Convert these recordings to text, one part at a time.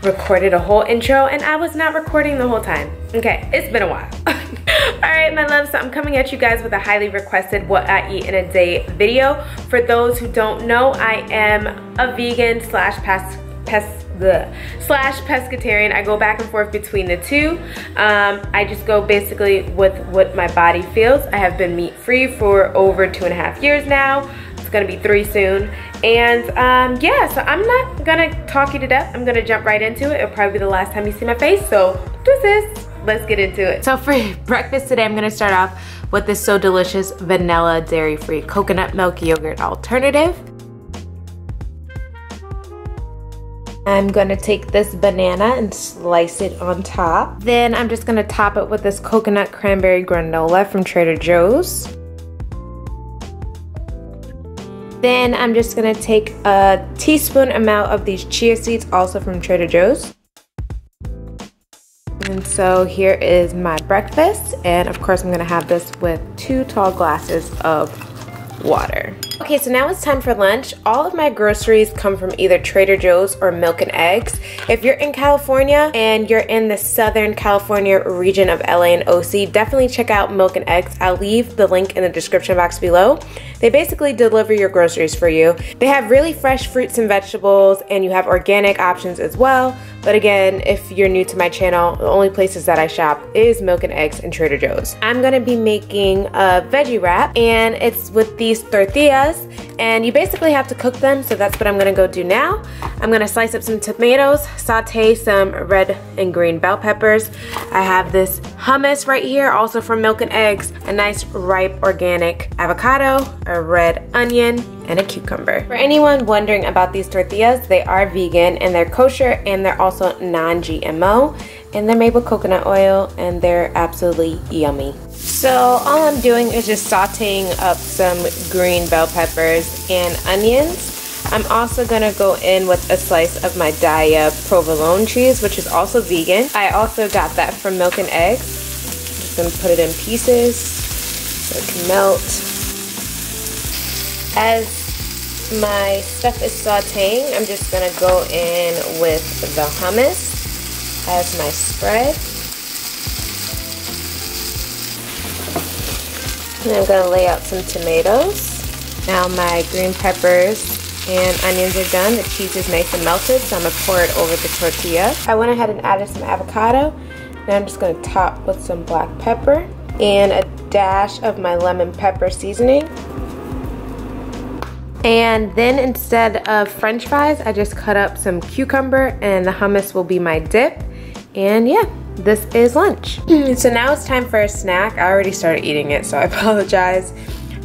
recorded a whole intro and I was not recording the whole time. Okay, it's been a while. Alright my loves, so I'm coming at you guys with a highly requested what I eat in a day video. For those who don't know, I am a vegan slash pescatarian. I go back and forth between the two. I just go basically with what my body feels. I have been meat free for over 2.5 years now. It's gonna be 3 soon. And yeah, so I'm not gonna talk you to death. I'm gonna jump right into it. It'll probably be the last time you see my face, so let's get into it. So for breakfast today, I'm gonna start off with this so delicious vanilla dairy-free coconut milk yogurt alternative. I'm gonna take this banana and slice it on top. Then I'm just gonna top it with this coconut cranberry granola from Trader Joe's. Then I'm just gonna take a teaspoon amount of these chia seeds, also from Trader Joe's. And so here is my breakfast, and of course I'm gonna have this with 2 tall glasses of water. Okay, so now it's time for lunch. All of my groceries come from either Trader Joe's or Milk and Eggs. If you're in California and you're in the Southern California region of LA and OC, definitely check out Milk and Eggs. I'll leave the link in the description box below. They basically deliver your groceries for you. They have really fresh fruits and vegetables, and you have organic options as well. But again, if you're new to my channel, the only places that I shop is Milk and Eggs and Trader Joe's. I'm gonna be making a veggie wrap, and it's with these tortillas, and you basically have to cook them, so that's what I'm gonna go do now. I'm gonna slice up some tomatoes, saute some red and green bell peppers. I have this hummus right here, also from Milk and Eggs, a nice ripe organic avocado, a red onion, and a cucumber. For anyone wondering about these tortillas, they are vegan and they're kosher, and they're also non-GMO, and they're made with coconut oil, and they're absolutely yummy. So all I'm doing is just sauteing up some green bell peppers and onions. I'm also gonna go in with a slice of my Daya provolone cheese, which is also vegan. I also got that from Milk and Eggs. Just gonna put it in pieces so it can melt. As my stuff is sauteing, I'm just gonna go in with the hummus as my spread. And I'm gonna lay out some tomatoes. Now my green peppers and onions are done. The cheese is nice and melted, so I'm gonna pour it over the tortilla. I went ahead and added some avocado. Now I'm just gonna top with some black pepper and a dash of my lemon pepper seasoning. And then instead of french fries, I just cut up some cucumber, and the hummus will be my dip. And yeah, this is lunch. So now it's time for a snack. I already started eating it, so I apologize.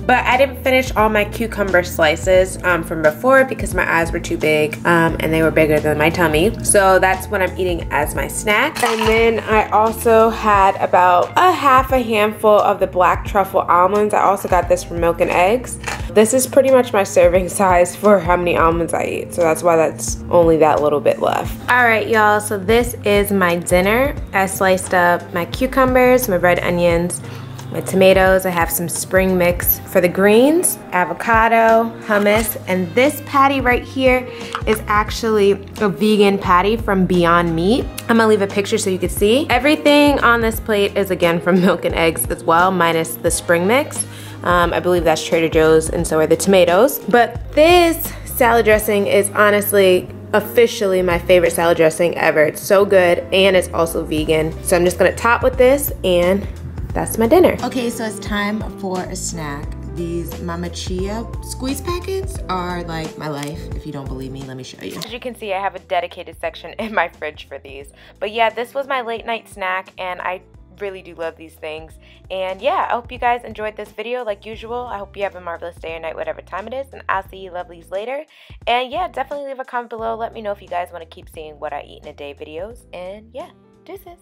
But I didn't finish all my cucumber slices from before because my eyes were too big and they were bigger than my tummy. So that's what I'm eating as my snack. And then I also had about a handful of the black truffle almonds. I also got this from Milk and Eggs. This is pretty much my serving size for how many almonds I eat. So that's why that's only that little bit left. All right, y'all, so this is my dinner. I sliced up my cucumbers, my red onions, my tomatoes. I have some spring mix for the greens, avocado, hummus, and this patty right here is actually a vegan patty from Beyond Meat. I'm gonna leave a picture so you can see. Everything on this plate is again from Milk and Eggs as well, minus the spring mix. I believe that's Trader Joe's, and so are the tomatoes. But this salad dressing is honestly officially my favorite salad dressing ever. It's so good, and it's also vegan. So I'm just gonna top with this, and that's my dinner. Okay, so it's time for a snack. These Mama Chia squeeze packets are like my life. If you don't believe me, let me show you. As you can see, I have a dedicated section in my fridge for these. But yeah, this was my late night snack, and I really do love these things. And yeah, I hope you guys enjoyed this video like usual. I hope you have a marvelous day or night, whatever time it is, and I'll see you lovelies later. And yeah, definitely leave a comment below. Let me know if you guys want to keep seeing what I eat in a day videos. And yeah, deuces.